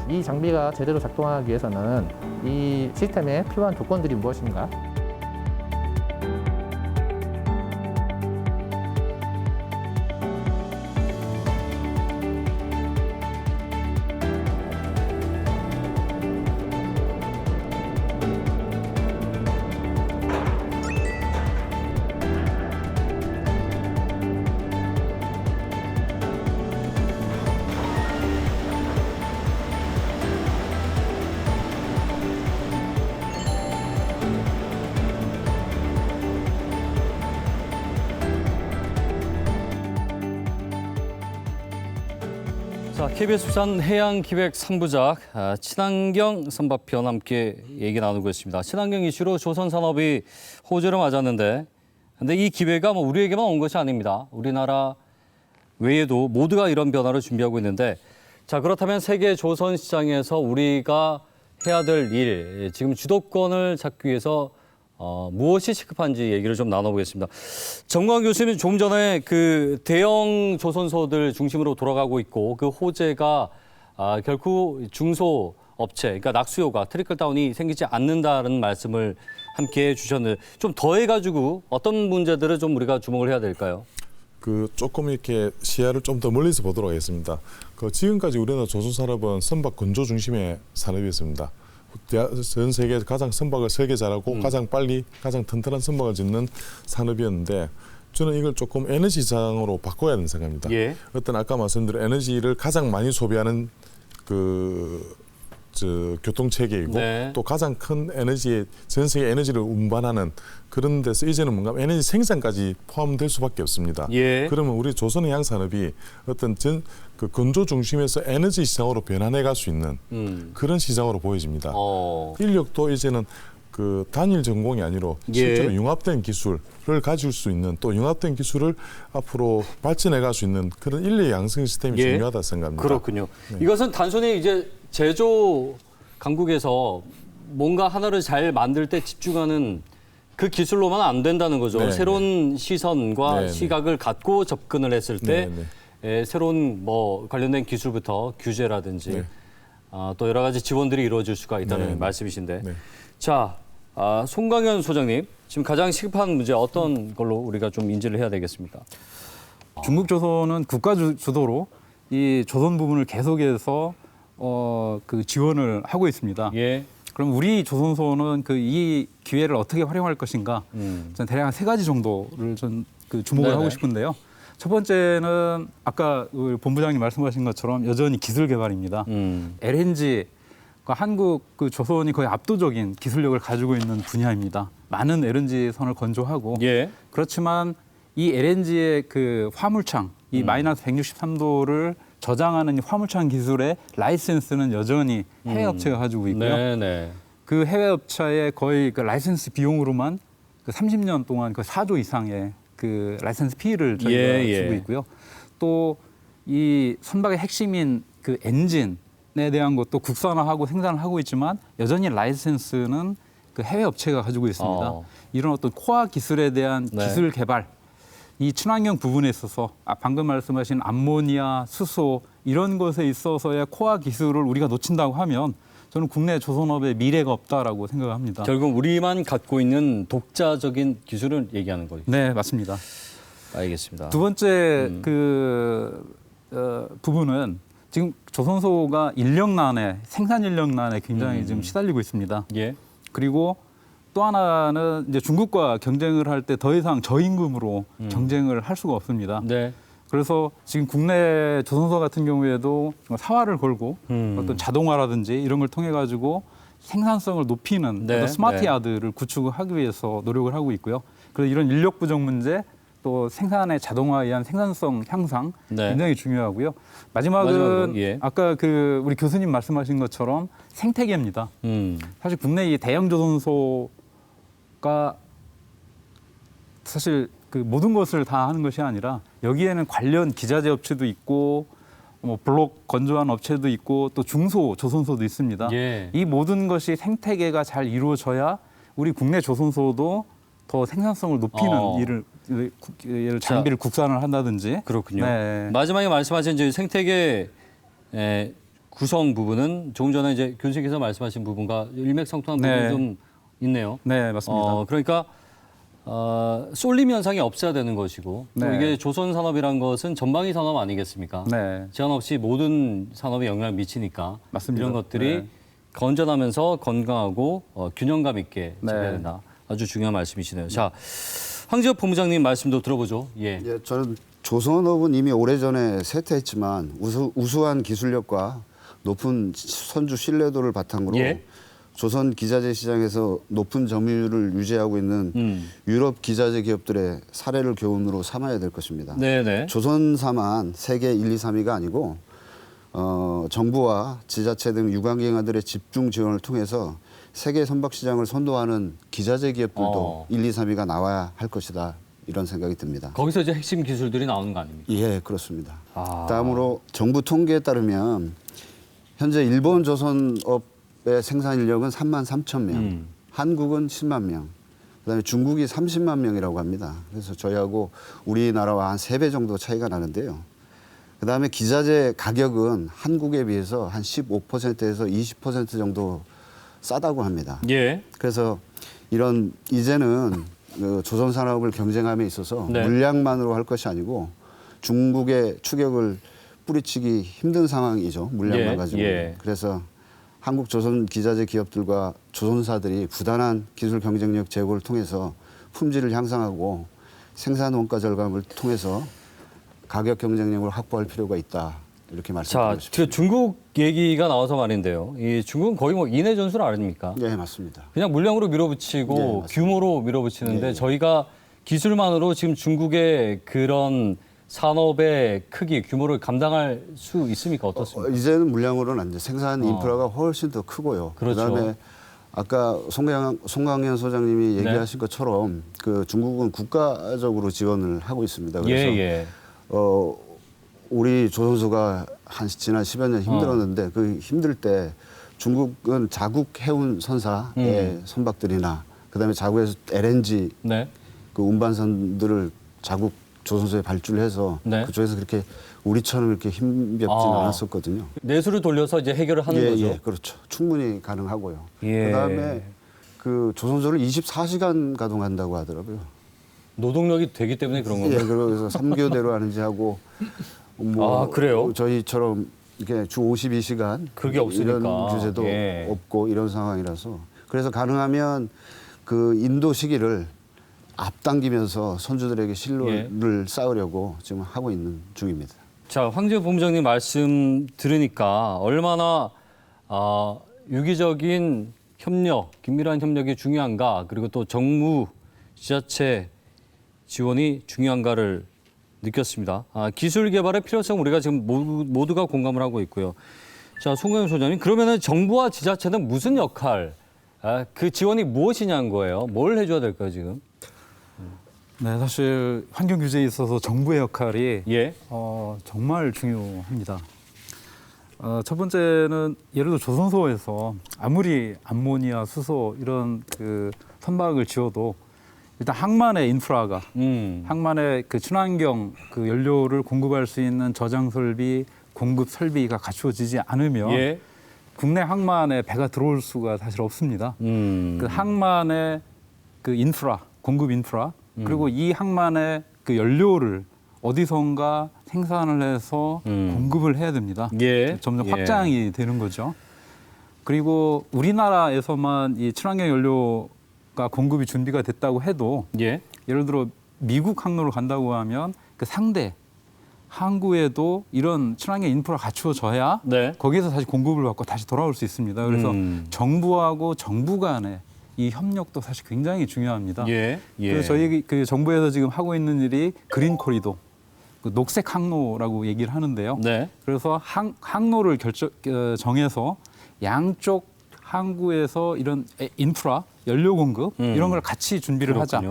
이 장비가 제대로 작동하기 위해서는 이 시스템에 필요한 조건들이 무엇인가? 자, KBS 부산 해양기획 3부작 친환경 선박편 함께 얘기 나누고 있습니다. 친환경 이슈로 조선 산업이 호재를 맞았는데 근데 이 기회가 뭐 우리에게만 온 것이 아닙니다. 우리나라 외에도 모두가 이런 변화를 준비하고 있는데 자, 그렇다면 세계 조선 시장에서 우리가 해야 될 일, 지금 주도권을 잡기 위해서 무엇이 시급한지 얘기를 좀 나눠보겠습니다. 정광 교수님 조금 전에 그 대형 조선소들 중심으로 돌아가고 있고 그 호재가 결코 중소 업체, 그러니까 낙수요가 트리클 다운이 생기지 않는다는 말씀을 함께 해주셨는데 좀 더해가지고 어떤 문제들을 좀 우리가 주목을 해야 될까요? 그 조금 이렇게 시야를 좀 더 멀리서 보도록 하겠습니다. 그 지금까지 우리나라 조선 산업은 선박 건조 중심의 산업이었습니다. 전 세계에서 가장 선박을 설계 잘하고 가장 빨리 가장 튼튼한 선박을 짓는 산업이었는데 저는 이걸 조금 에너지 시장으로 바꿔야 된다고 생각합니다. 예. 어떤 아까 말씀드린 에너지를 가장 많이 소비하는 교통 체계이고 네. 또 가장 큰 에너지에 전 세계 에너지를 운반하는 그런 데서 이제는 뭔가 에너지 생산까지 포함될 수밖에 없습니다. 예. 그러면 우리 조선해양 산업이 어떤 그 건조 중심에서 에너지 시장으로 변환해 갈 수 있는 그런 시장으로 보여집니다. 인력도 이제는 그 단일 전공이 아니라 실제로 융합된 기술을 가질 수 있는 또 융합된 기술을 앞으로 발전해 갈 수 있는 그런 인력 양성 시스템이 중요하다 생각합니다. 그렇군요. 이것은 단순히 이제 제조 강국에서 뭔가 하나를 잘 만들 때 집중하는 그 기술로만 안 된다는 거죠. 네, 새로운 시선과 네, 시각을 갖고 접근을 했을 때 네, 새로운 뭐 관련된 기술부터 규제라든지 네. 또 여러 가지 지원들이 이루어질 수가 있다는 네, 말씀이신데. 네. 자, 송강현 소장님, 지금 가장 시급한 문제 어떤 걸로 우리가 좀 인지를 해야 되겠습니까? 중국 조선은 국가 주도로 이 조선 부분을 계속해서 그 지원을 하고 있습니다. 예. 그럼 우리 조선소는 그 이 기회를 어떻게 활용할 것인가? 전 대략 한 3가지 정도를 전 그 주목을 네네. 하고 싶은데요. 첫 번째는 아까 우리 본부장님 말씀하신 것처럼 여전히 기술 개발입니다. LNG 한국 그 조선이 거의 압도적인 기술력을 가지고 있는 분야입니다. 많은 LNG 선을 건조하고 예. 그렇지만 이 LNG의 그 화물창, 이 마이너스 163도를 저장하는 이 화물창 기술의 라이센스는 여전히 해외 업체가 가지고 있고요. 네네. 그 해외 업체의 거의 그 라이센스 비용으로만 그 30년 동안 그 4조 이상의 그 라이센스 피를 저희가 예. 주고 있고요. 또 이 선박의 핵심인 그 엔진에 대한 것도 국산화하고 생산을 하고 있지만 여전히 라이센스는 그 해외 업체가 가지고 있습니다. 이런 어떤 코어 기술에 대한 네. 기술 개발, 이 친환경 부분에 있어서 방금 말씀하신 암모니아, 수소 이런 것에 있어서의 코어 기술을 우리가 놓친다고 하면 저는 국내 조선업의 미래가 없다라고 생각합니다. 결국 우리만 갖고 있는 독자적인 기술을 얘기하는 거죠. 네, 맞습니다. 알겠습니다. 두 번째 부분은 지금 조선소가 인력난에 생산 인력난에 굉장히 지금 시달리고 있습니다. 예. 그리고 또 하나는 이제 중국과 경쟁을 할 때 더 이상 저임금으로 경쟁을 할 수가 없습니다. 네. 그래서 지금 국내 조선소 같은 경우에도 사활을 걸고 어떤 자동화라든지 이런 걸 통해 가지고 생산성을 높이는 네, 어떤 스마트 네. 야드를 구축하기 위해서 노력을 하고 있고요. 그래서 이런 인력 부족 문제 또 생산의 자동화에 의한 생산성 향상 네. 굉장히 중요하고요. 마지막은 마지막으로, 예. 아까 그 우리 교수님 말씀하신 것처럼 생태계입니다. 사실 국내 이 대형 조선소가 사실 그 모든 것을 다 하는 것이 아니라 여기에는 관련 기자재 업체도 있고 뭐 블록 건조한 업체도 있고 또 중소 조선소도 있습니다. 예. 이 모든 것이 생태계가 잘 이루어져야 우리 국내 조선소도 더 생산성을 높이는 일을 장비를 국산을 한다든지 그렇군요. 네. 마지막에 말씀하신 이제 생태계 구성 부분은 조금 전에 이제 교수님께서 말씀하신 부분과 일맥상통한 부분이 네. 좀 있네요. 네, 맞습니다. 그러니까 쏠림 현상이 없어야 되는 것이고 또 네. 이게 조선 산업이란 것은 전방위 산업 아니겠습니까? 네. 제한 없이 모든 산업에 영향을 미치니까 맞습니다. 이런 것들이 네. 건전하면서 건강하고 균형감 있게 네. 지켜야 된다. 아주 중요한 말씀이시네요. 자, 황지엽 본부장님 말씀도 들어보죠. 예. 예, 저는 조선업은 이미 오래전에 쇠퇴했지만 우수한 기술력과 높은 선주 신뢰도를 바탕으로 예. 조선 기자재 시장에서 높은 점유율을 유지하고 있는 유럽 기자재 기업들의 사례를 교훈으로 삼아야 될 것입니다. 네네. 조선사만 세계 1, 2, 3위가 아니고 정부와 지자체 등 유관기관들의 집중 지원을 통해서 세계 선박 시장을 선도하는 기자재 기업들도 1, 2, 3위가 나와야 할 것이다. 이런 생각이 듭니다. 거기서 이제 핵심 기술들이 나오는 거 아닙니까? 예, 그렇습니다. 다음으로 정부 통계에 따르면 현재 일본 조선업의 생산 인력은 3만 3천 명, 한국은 10만 명, 그다음에 중국이 30만 명이라고 합니다. 그래서 저희하고 우리나라와 한 3배 정도 차이가 나는데요. 그다음에 기자재 가격은 한국에 비해서 한 15%에서 20% 정도 싸다고 합니다. 예. 그래서 이런 이제는 그 조선 산업을 경쟁함에 있어서 네. 물량만으로 할 것이 아니고 중국의 추격을 뿌리치기 힘든 상황이죠. 물량만 예, 가지고. 예. 그래서 한국 조선 기자재 기업들과 조선사들이 부단한 기술 경쟁력 제고를 통해서 품질을 향상하고 생산 원가 절감을 통해서 가격 경쟁력을 확보할 필요가 있다. 이렇게 자, 말씀드리고 그 싶습니다. 중국 얘기가 나와서 말인데요. 이 중국은 거의 뭐 인해 전술 아닙니까? 네, 맞습니다. 그냥 물량으로 밀어붙이고 네, 맞습니다. 규모로 밀어붙이는데 네. 저희가 기술만으로 지금 중국의 그런 산업의 크기, 규모를 감당할 수 있습니까? 어떻습니까? 이제는 물량으로는 안 돼. 생산 인프라가 훨씬 더 크고요. 그렇죠. 그다음에 아까 송강현 소장님이 얘기하신 것처럼 그 중국은 국가적으로 지원을 하고 있습니다. 그래서 우리 조선소가 지난 10여 년 힘들었는데 그 힘들 때 중국은 자국 해운 선사의 선박들이나 그다음에 자국에서 LNG 그 운반선들을 자국 조선소에 발주해서 그쪽에서 그렇게 우리처럼 이렇게 힘겹지는 않았었거든요. 내수를 돌려서 이제 해결을 하는 거죠. 예, 그렇죠. 충분히 가능하고요. 그다음에 그 조선소를 24시간 가동한다고 하더라고요. 노동력이 되기 때문에 그런 건가요? 예, 그래서 3교대로 하는지 하고 뭐 그래요? 저희처럼 이렇게 주 52시간 그게 없으니까. 이런 규제도 없고 이런 상황이라서 그래서 가능하면 그 인도 시기를 앞당기면서 선주들에게 신뢰를 쌓으려고 지금 하고 있는 중입니다. 자, 황재우 본부장님 말씀 들으니까 얼마나 유기적인 협력, 긴밀한 협력이 중요한가, 그리고 또 정부, 지자체 지원이 중요한가를 느꼈습니다. 기술 개발의 필요성 우리가 지금 모두가 공감을 하고 있고요. 자, 송강현 소장님, 그러면은 정부와 지자체는 무슨 역할, 그 지원이 무엇이냐는 거예요. 뭘 해줘야 될까요, 지금? 네, 사실 환경 규제에 있어서 정부의 역할이 예. 정말 중요합니다. 첫 번째는 예를 들어 조선소에서 아무리 암모니아, 수소 이런 그 선박을 지어도 일단 항만의 인프라가 항만의 그 친환경 그 연료를 공급할 수 있는 저장 설비, 공급 설비가 갖추어지지 않으면 국내 항만에 배가 들어올 수가 사실 없습니다. 그 항만의 그 인프라, 공급 인프라 그리고 이 항만의 그 연료를 어디선가 생산을 해서 공급을 해야 됩니다. 점점 확장이 되는 거죠. 그리고 우리나라에서만 이 친환경 연료가 공급이 준비가 됐다고 해도 예를 들어 미국 항로를 간다고 하면 그 상대 항구에도 이런 친환경 인프라가 갖추어져야 거기에서 다시 공급을 받고 다시 돌아올 수 있습니다. 그래서 정부하고 정부 간의 이 협력도 사실 굉장히 중요합니다. 그래서 저희 그 정부에서 지금 하고 있는 일이 그린 코리도, 그 녹색 항로라고 얘기를 하는데요. 그래서 항로를 정해서 양쪽 항구에서 이런 인프라, 연료 공급 이런 걸 같이 준비를 하자.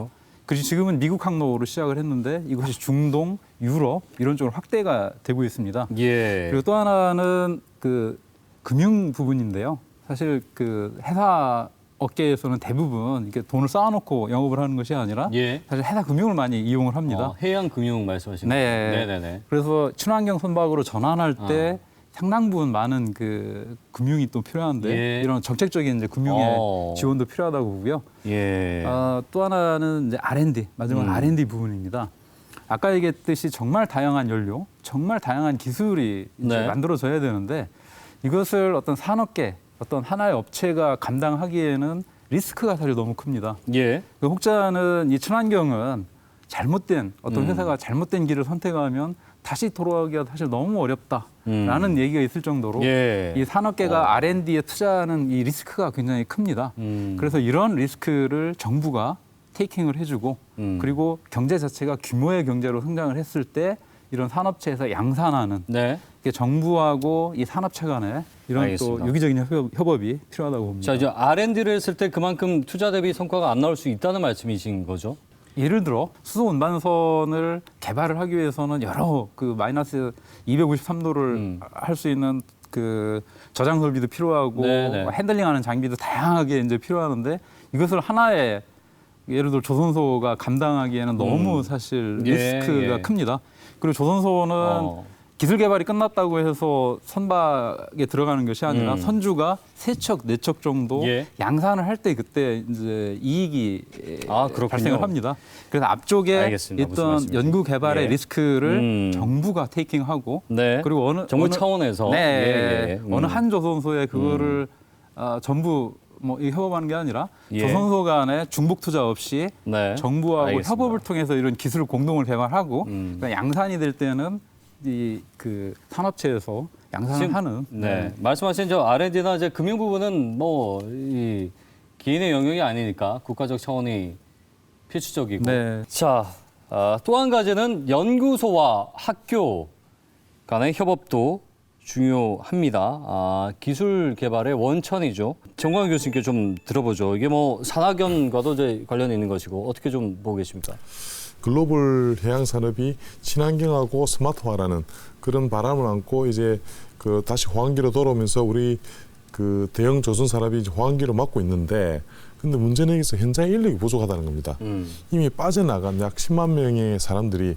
그리고 지금은 미국 항로로 시작을 했는데 이것이 중동, 유럽 이런 쪽으로 확대가 되고 있습니다. 그리고 또 하나는 그 금융 부분인데요. 사실 그 회사 업계에서는 대부분 이렇게 돈을 쌓아놓고 영업을 하는 것이 아니라 사실 해사 금융을 많이 이용을 합니다. 해양 금융 말씀하시는 거예요? 네네네. 그래서 친환경 선박으로 전환할 때 상당 부분 많은 그 금융이 또 필요한데 이런 정책적인 이제 금융의 지원도 필요하다고 보고요. 또 하나는 이제 R&D, 마지막 R&D 부분입니다. 아까 얘기했듯이 정말 다양한 연료, 정말 다양한 기술이 이제 만들어져야 되는데 이것을 어떤 산업계 어떤 하나의 업체가 감당하기에는 리스크가 사실 너무 큽니다. 그 혹자는 이 친환경은 잘못된 어떤 회사가 잘못된 길을 선택하면 다시 돌아가기가 사실 너무 어렵다라는 얘기가 있을 정도로 이 산업계가 R&D에 투자하는 이 리스크가 굉장히 큽니다. 그래서 이런 리스크를 정부가 테이킹을 해주고 그리고 경제 자체가 규모의 경제로 성장을 했을 때 이런 산업체에서 양산하는 정부하고 이 산업체 간에 이런 또 유기적인 협업이 필요하다고 봅니다. 자, 이제 R&D를 했을 때 그만큼 투자 대비 성과가 안 나올 수 있다는 말씀이신 거죠? 예를 들어 수소 운반선을 개발을 하기 위해서는 여러 그 마이너스 253도를 할 수 있는 그 저장 설비도 필요하고 핸들링하는 장비도 다양하게 이제 필요하는데 이것을 하나의 예를 들어 조선소가 감당하기에는 너무 사실 리스크가 큽니다. 그리고 조선소는 기술 개발이 끝났다고 해서 선박에 들어가는 것이 아니라 선주가 3척, 4척 정도 양산을 할 때 그때 이제 이익이 발생을 합니다. 그래서 앞쪽에 있던 연구 개발의 리스크를 정부가 테이킹하고 그리고 정부 차원에서 어느 한 조선소에 그거를 전부 뭐 협업하는 게 아니라 조선소 간에 중복 투자 없이 정부하고 협업을 통해서 이런 기술을 공동을 개발하고 그러니까 양산이 될 때는 이 그 산업체에서 양산을 하는 말씀하신 저 R&D나 이제 금융 부분은 뭐 이 개인의 영역이 아니니까 국가적 차원이 필수적이고 자, 또 한 가지는 연구소와 학교 간의 협업도 중요합니다. 기술 개발의 원천이죠. 정광 교수님께 좀 들어보죠. 이게 뭐 산학연과도 이제 관련이 있는 것이고 어떻게 좀 보고 계십니까? 글로벌 해양 산업이 친환경하고 스마트화라는 그런 바람을 안고 이제 그 다시 호황기로 돌아오면서 우리 그 대형 조선 산업이 이제 호황기로 맞고 있는데, 근데 문제는 여기서 현장 인력이 부족하다는 겁니다. 이미 빠져나간 약 10만 명의 사람들이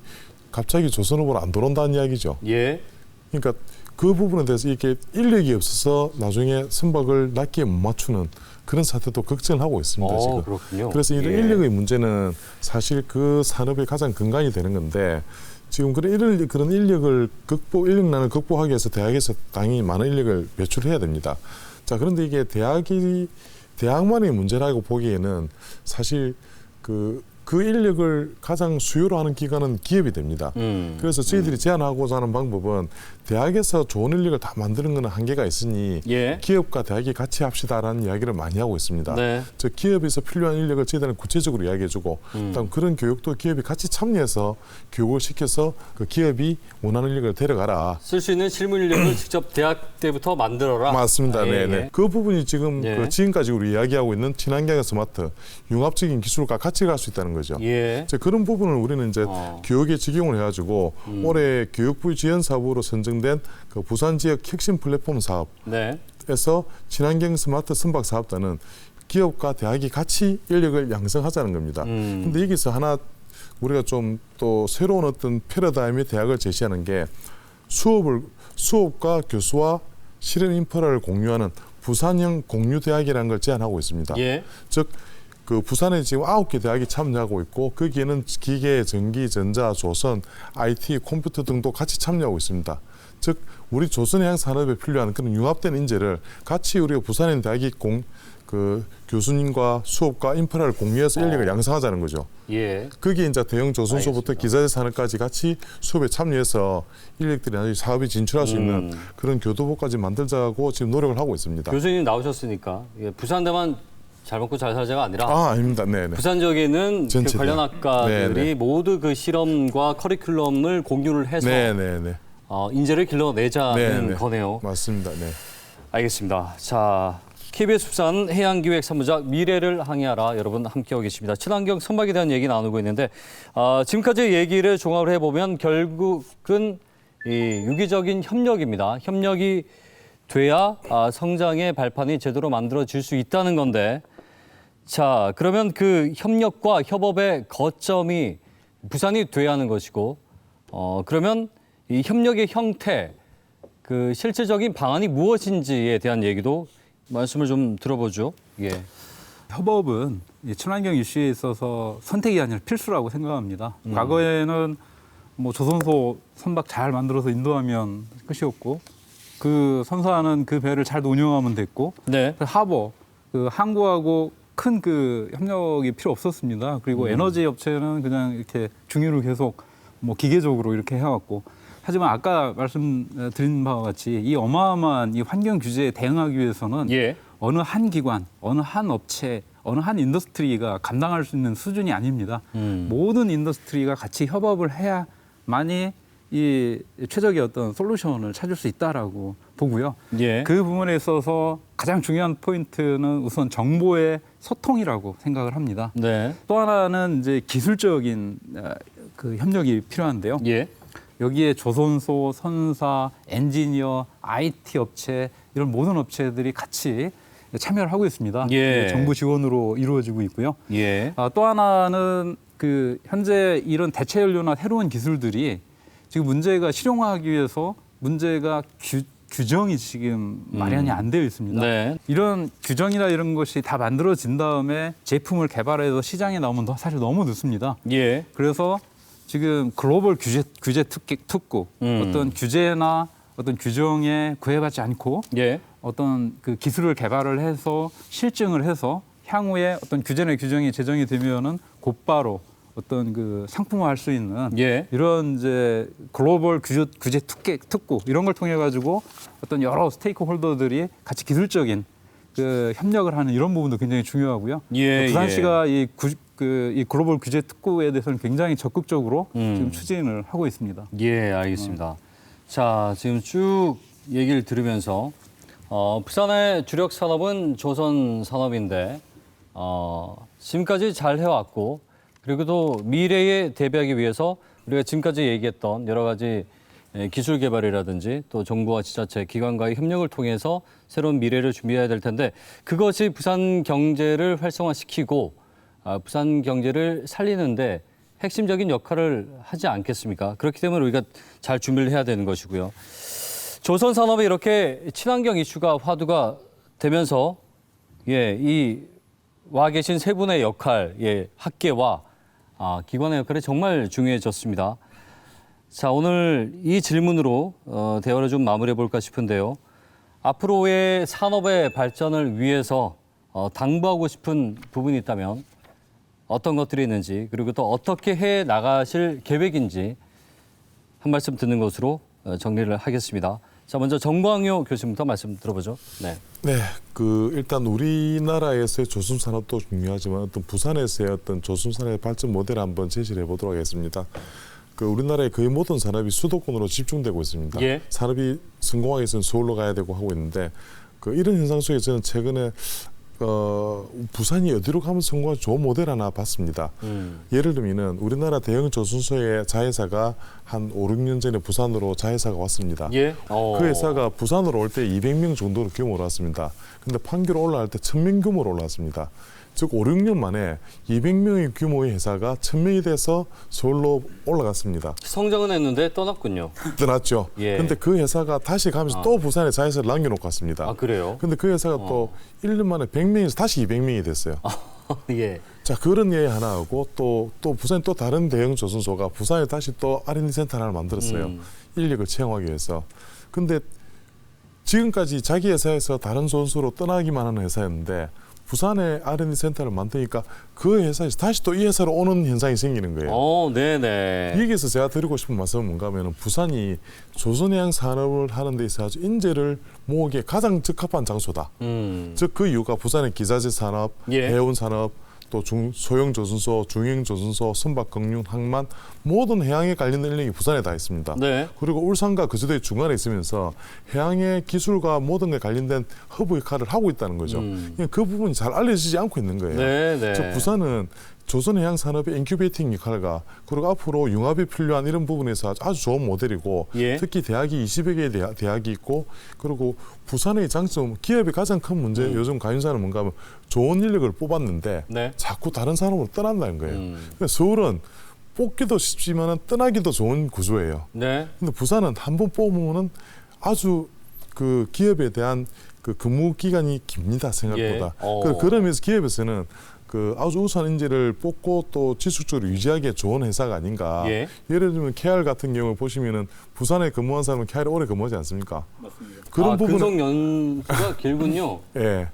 갑자기 조선업으로 안 들어온다는 이야기죠. 예. 그러니까 그 부분에 대해서 이렇게 인력이 없어서 나중에 선박을 낮게 못 맞추는 그런 사태도 걱정을 하고 있습니다. 지금. 그렇군요. 그래서 이런 예. 인력의 문제는 사실 그 산업의 가장 근간이 되는 건데, 지금 그런 인력을 인력난을 극복하기 위해서 대학에서 당연히 많은 인력을 배출해야 됩니다. 자, 그런데 이게 대학만의 문제라고 보기에는 사실 그 인력을 가장 수요로 하는 기관은 기업이 됩니다. 그래서 저희들이 제안하고자 하는 방법은 대학에서 좋은 인력을 다 만드는 것은 한계가 있으니 예. 기업과 대학이 같이 합시다라는 이야기를 많이 하고 있습니다. 네. 즉 기업에서 필요한 인력을 저희들은 구체적으로 이야기해주고, 그다음 그런 교육도 기업이 같이 참여해서 교육을 시켜서 그 기업이 원하는 인력을 데려가라. 쓸 수 있는 실무 인력을 직접 대학 때부터 만들어라. 맞습니다. 예, 네. 그 부분이 지금 예. 그 지금까지 우리 이야기하고 있는 친환경 스마트 융합적인 기술과 같이 갈 수 있다는 거죠. 예. 이제 그런 부분을 우리는 이제 교육에 적용을 해가지고 올해 교육부 지원 사업으로 선정된 그 부산 지역 혁신 플랫폼 사업에서 네. 친환경 스마트 선박 사업단은 기업과 대학이 같이 인력을 양성하자는 겁니다. 근데 여기서 하나 우리가 좀 또 새로운 어떤 패러다임의 대학을 제시하는 게 수업과 교수와 실현 인프라를 공유하는 부산형 공유대학이라는 걸 제안하고 있습니다. 예. 즉 그 부산에 지금 9개 대학이 참여하고 있고, 거기에는 기계, 전기, 전자, 조선, IT, 컴퓨터 등도 같이 참여하고 있습니다. 즉 우리 조선 해양 산업에 필요한 그런 융합된 인재를 같이 우리가 부산에 있는 대학이 교수님과 수업과 인프라를 공유해서 인력을 양성하자는 거죠. 예. 거기에 이제 대형 조선소부터 알겠습니다. 기자재 산업까지 같이 수업에 참여해서 인력들이 나중에 사업에 진출할 수 있는 그런 교도보까지 만들자고 지금 노력을 하고 있습니다. 교수님 나오셨으니까 예, 부산대만 잘 먹고 잘 살자가 아니라 아닙니다. 네네. 부산 지역에는 그 전체 관련 학과들이 네네. 모두 그 실험과 커리큘럼을 공유를 해서 네네네. 인재를 길러내자는 네네. 거네요. 맞습니다. 네. 알겠습니다. 자, KBS 부산 해양기획 3부작 미래를 항해하라 여러분 함께하고 계십니다. 친환경 선박에 대한 얘기 나누고 있는데 지금까지 얘기를 종합을 해보면 결국은 이 유기적인 협력입니다. 협력이 돼야 성장의 발판이 제대로 만들어질 수 있다는 건데, 자, 그러면 그 협력과 협업의 거점이 부산이 돼야 하는 것이고, 그러면 이 협력의 형태, 그 실질적인 방안이 무엇인지에 대한 얘기도 말씀을 좀 들어보죠. 예. 협업은 이 친환경 이슈에 있어서 선택이 아니라 필수라고 생각합니다. 과거에는 뭐 조선소 선박 잘 만들어서 인도하면 끝이었고, 그 선사하는 그 배를 잘 운영하면 됐고, 네. 하버, 그 항구하고 큰 그 협력이 필요 없었습니다. 그리고 에너지 업체는 그냥 이렇게 중유를 계속 뭐 기계적으로 이렇게 해왔고, 하지만 아까 말씀드린 바와 같이 이 어마어마한 이 환경 규제에 대응하기 위해서는 예. 어느 한 기관, 어느 한 업체, 어느 한 인더스트리가 감당할 수 있는 수준이 아닙니다. 모든 인더스트리가 같이 협업을 해야만이 이 최적의 어떤 솔루션을 찾을 수 있다라고 보고요. 예. 그 부분에 있어서 가장 중요한 포인트는 우선 정보의 소통이라고 생각을 합니다. 네. 또 하나는 이제 기술적인 그 협력이 필요한데요. 예. 여기에 조선소, 선사, 엔지니어, IT 업체 이런 모든 업체들이 같이 참여를 하고 있습니다. 예. 정부 지원으로 이루어지고 있고요. 예. 또 하나는 그 현재 이런 대체 연료나 새로운 기술들이 지금 문제가 실용화하기 위해서 문제가 규정이 지금 마련이 안 되어 있습니다. 네. 이런 규정이나 이런 것이 다 만들어진 다음에 제품을 개발해서 시장에 나오면 사실 너무 늦습니다. 예. 그래서 지금 글로벌 규제 특구 어떤 규제나 어떤 규정에 구애받지 않고 예. 어떤 그 기술을 개발을 해서 실증을 해서 향후에 어떤 규제나 규정이 제정이 되면은 곧바로 어떤 그 상품화할 수 있는 예. 이런 이제 글로벌 규제 특구 이런 걸 통해 가지고 어떤 여러 스테이크 홀더들이 같이 기술적인 그 협력을 하는 이런 부분도 굉장히 중요하고요. 예, 부산시가 이 글로벌 규제 특구에 대해서는 굉장히 적극적으로 지금 추진을 하고 있습니다. 예, 알겠습니다. 자, 지금 쭉 얘기를 들으면서 부산의 주력 산업은 조선 산업인데 지금까지 잘 해왔고 그리고 또 미래에 대비하기 위해서 우리가 지금까지 얘기했던 여러 가지 기술 개발이라든지 또 정부와 지자체, 기관과의 협력을 통해서 새로운 미래를 준비해야 될 텐데 그것이 부산 경제를 활성화시키고 부산 경제를 살리는데 핵심적인 역할을 하지 않겠습니까? 그렇기 때문에 우리가 잘 준비를 해야 되는 것이고요. 조선 산업에 이렇게 친환경 이슈가 화두가 되면서 이 와 계신 세 분의 역할, 학계와 기관의 역할이 정말 중요해졌습니다. 자, 오늘 이 질문으로 대화를 좀 마무리해 볼까 싶은데요. 앞으로의 산업의 발전을 위해서 당부하고 싶은 부분이 있다면 어떤 것들이 있는지 그리고 또 어떻게 해 나가실 계획인지 한 말씀 듣는 것으로 정리를 하겠습니다. 자, 먼저 정광효 교수님부터 말씀 들어보죠. 네. 네, 일단 우리나라에서의 조선 산업도 중요하지만 어떤 부산에서의 어떤 조선 산업의 발전 모델을 한번 제시를 해보도록 하겠습니다. 우리나라의 거의 모든 산업이 수도권으로 집중되고 있습니다. 예. 산업이 성공하기 위해서는 서울로 가야 되고 하고 있는데 이런 현상 속에 저는 최근에 부산이 어디로 가면 성공할 좋은 모델 하나 봤습니다. 예를 들면 우리나라 대형 조선소의 자회사가 한 5, 6년 전에 부산으로 자회사가 왔습니다. 예. 그 회사가 부산으로 올 때 200명 정도로 규모로 왔습니다. 근데 판교로 올라갈 때 1000명 규모로 올라왔습니다. 즉 5, 6년 만에 200명의 규모의 회사가 1000명이 돼서 서울로 올라갔습니다. 성장은 했는데 떠났군요. 떠났죠. 예. 근데 그 회사가 다시 가면서 또 부산에 자회사를 남겨놓고 갔습니다. 아, 그래요? 근데 그 회사가 또 1년 만에 100명에서 다시 200명이 됐어요. 예. 자, 그런 예가 하나 하고 또 부산에 또 다른 대형 조선소가 부산에 다시 또 R&D 센터 하나를 만들었어요. 인력을 채용하기 위해서. 근데 지금까지 자기 회사에서 다른 조선소로 떠나기만 하는 회사였는데 부산에 R&D 센터를 만드니까 그 회사에서 다시 또 이 회사로 오는 현상이 생기는 거예요. 네네. 여기에서 제가 드리고 싶은 말씀은 뭔가 하면 부산이 조선해양 산업을 하는 데 있어서 인재를 모으기에 가장 적합한 장소다. 즉 그 이유가 부산의 기자재 산업, 예. 해운 산업, 또 소형 조선소, 중형 조선소, 선박, 경륜, 항만 모든 해양에 관련된 인력이 부산에 다 있습니다. 네. 그리고 울산과 거제도의 중간에 있으면서 해양의 기술과 모든 게 관련된 허브 역할을 하고 있다는 거죠. 그 부분이 잘 알려지지 않고 있는 거예요. 네. 즉 부산은 조선해양산업의 인큐베이팅 역할과 그리고 앞으로 융합이 필요한 이런 부분에서 아주 좋은 모델이고 예. 특히 대학이 20여 개의 대학이 있고 그리고 부산의 장점, 기업의 가장 큰 문제 요즘 가윤사는 뭔가 하면 좋은 인력을 뽑았는데 네. 자꾸 다른 산업으로 떠난다는 거예요. 그러니까 서울은 뽑기도 쉽지만 떠나기도 좋은 구조예요. 네. 근데 부산은 한번 뽑으면은 아주 그 기업에 대한 그 근무 기간이 깁니다, 생각보다. 예. 그러면서 기업에서는 아주 우수한 인재를 뽑고 또 지속적으로 유지하기에 좋은 회사가 아닌가. 예. 예를 들면 KR 같은 경우를 보시면은 부산에 근무한 사람은 KR에 오래 근무하지 않습니까? 맞습니다. 그런 부분 근속 연수가 길군요. 예.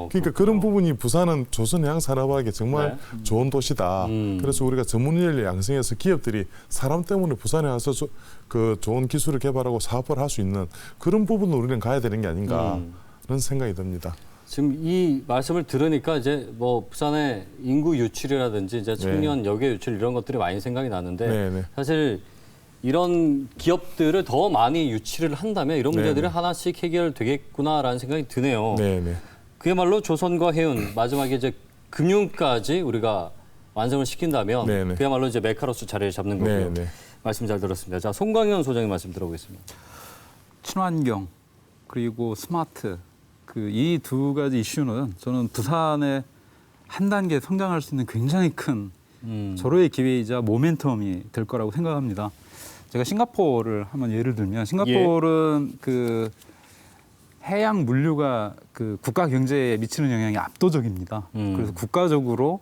그러니까 그런 부분이 부산은 조선해양 산업하기에 정말 좋은 도시다. 그래서 우리가 전문 인력을 양성해서 기업들이 사람 때문에 부산에 와서 좋은 기술을 개발하고 사업을 할 수 있는 그런 부분을 우리는 가야 되는 게 아닌가 그런 생각이 듭니다. 지금 이 말씀을 들으니까 이제 뭐 부산의 인구 유출이라든지 이제 청년 여객 유출 이런 것들이 많이 생각이 나는데 네. 사실 이런 기업들을 더 많이 유치를 한다면 이런 문제들이 하나씩 해결되겠구나라는 생각이 드네요. 네. 그야말로 조선과 해운 마지막에 이제 금융까지 우리가 완성을 시킨다면 네네. 그야말로 이제 메카로스 자리를 잡는 거고요. 네네. 말씀 잘 들었습니다. 자, 송광현 소장님 말씀 들어보겠습니다. 친환경 그리고 스마트 이 두 가지 이슈는 저는 부산에 한 단계 성장할 수 있는 굉장히 큰 절호의 기회이자 모멘텀이 될 거라고 생각합니다. 제가 싱가포르를 한번 예를 들면 싱가포르는 그 해양 물류가 그 국가 경제에 미치는 영향이 압도적입니다. 그래서 국가적으로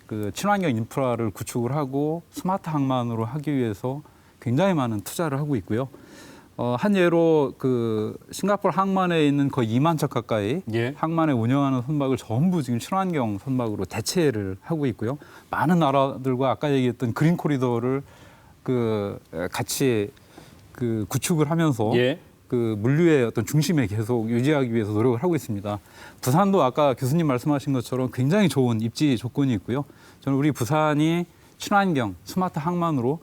그 친환경 인프라를 구축을 하고 스마트 항만으로 하기 위해서 굉장히 많은 투자를 하고 있고요. 한 예로 그 싱가포르 항만에 있는 거의 2만 척 가까이 항만에 운영하는 선박을 전부 지금 친환경 선박으로 대체를 하고 있고요. 많은 나라들과 아까 얘기했던 그린 코리도를 그 같이 그 구축을 하면서 그 물류의 어떤 중심에 계속 유지하기 위해서 노력을 하고 있습니다. 부산도 아까 교수님 말씀하신 것처럼 굉장히 좋은 입지 조건이 있고요. 저는 우리 부산이 친환경 스마트 항만으로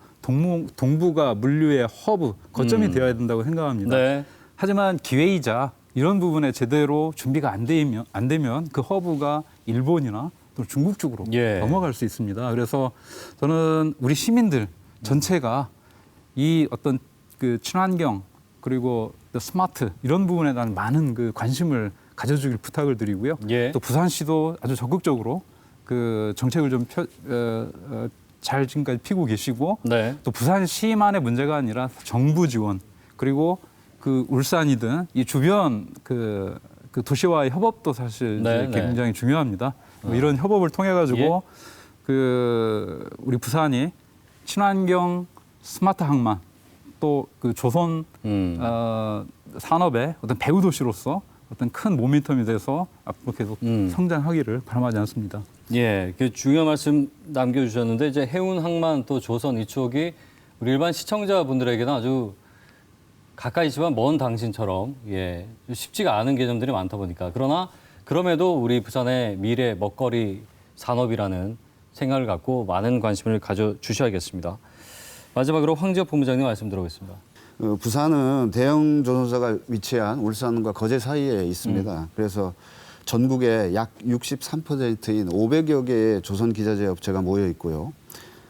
동부가 물류의 허브 거점이 되어야 된다고 생각합니다. 하지만 기회이자 이런 부분에 제대로 준비가 안 되면 그 허브가 일본이나 또 중국 쪽으로 예. 넘어갈 수 있습니다. 그래서 저는 우리 시민들 전체가 이 어떤 그 친환경 그리고 또 스마트 이런 부분에 대한 많은 그 관심을 가져주길 부탁을 드리고요. 예. 또 부산시도 아주 적극적으로 그 정책을 좀 잘 지금까지 피고 계시고 네. 또 부산시만의 문제가 아니라 정부 지원 그리고 그 울산이든 이 주변 그 도시와의 협업도 사실 네, 이제 네. 굉장히 중요합니다. 뭐 이런 협업을 통해 가지고 예. 그 우리 부산이 친환경 스마트 항만 또 그 조선 산업의 어떤 배후 도시로서 어떤 큰 모멘텀이 돼서 앞으로 계속 성장하기를 바람하지 않습니다. 예, 그 중요한 말씀 남겨주셨는데 이제 해운 항만 또 조선 이쪽이 우리 일반 시청자분들에게는 아주 가까이지만 먼 당신처럼 예 쉽지가 않은 개념들이 많다 보니까 그러나 그럼에도 우리 부산의 미래 먹거리 산업이라는 생각을 갖고 많은 관심을 가져주셔야겠습니다. 마지막으로 황지엽 본부장님 말씀 들어보겠습니다. 부산은 대형 조선사가 위치한 울산과 거제 사이에 있습니다. 그래서 전국에 약 63%인 500여 개의 조선 기자재 업체가 모여 있고요.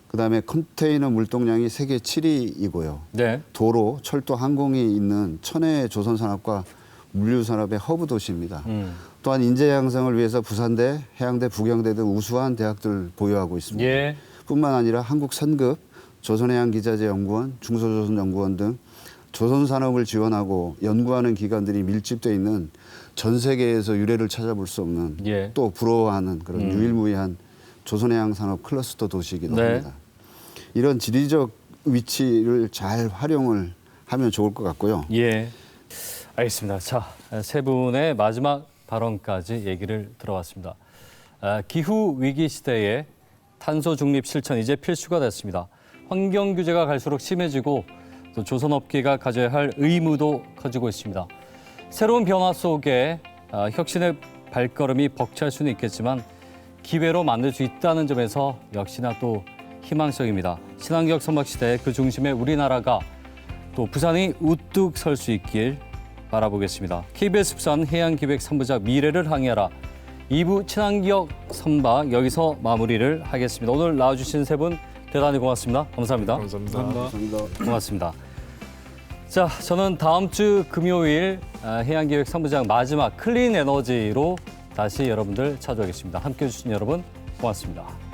그다음에 컨테이너 물동량이 세계 7위이고요. 네. 도로, 철도, 항공이 있는 천혜의 조선 산업과 물류 산업의 허브 도시입니다. 또한 인재 양성을 위해서 부산대, 해양대, 부경대 등 우수한 대학들 보유하고 있습니다. 예. 뿐만 아니라 한국 선급, 조선해양기자재연구원, 중소조선연구원 등 조선 산업을 지원하고 연구하는 기관들이 밀집되어 있는 전 세계에서 유례를 찾아볼 수 없는 예. 또 부러워하는 그런 유일무이한 조선해양 산업 클러스터 도시이기도 네. 합니다. 이런 지리적 위치를 잘 활용을 하면 좋을 것 같고요. 예. 알겠습니다. 자, 세 분의 마지막 발언까지 얘기를 들어봤습니다. 기후 위기 시대에 탄소 중립 실천 이제 필수가 됐습니다. 환경 규제가 갈수록 심해지고 또 조선업계가 가져야 할 의무도 커지고 있습니다. 새로운 변화 속에 혁신의 발걸음이 벅찰 수는 있겠지만 기회로 만들 수 있다는 점에서 역시나 또 희망적입니다. 친환경 선박 시대의 그 중심에 우리나라가 또 부산이 우뚝 설 수 있길 바라보겠습니다. KBS 부산 해양기획 3부작 미래를 항해하라 2부 친환경 선박 여기서 마무리를 하겠습니다. 오늘 나와주신 세 분 대단히 고맙습니다. 감사합니다. 감사합니다. 고맙습니다. 자, 저는 다음 주 금요일 해양기획 3부작 마지막 클린 에너지로 다시 여러분들 찾아오겠습니다. 함께해 주신 여러분 고맙습니다.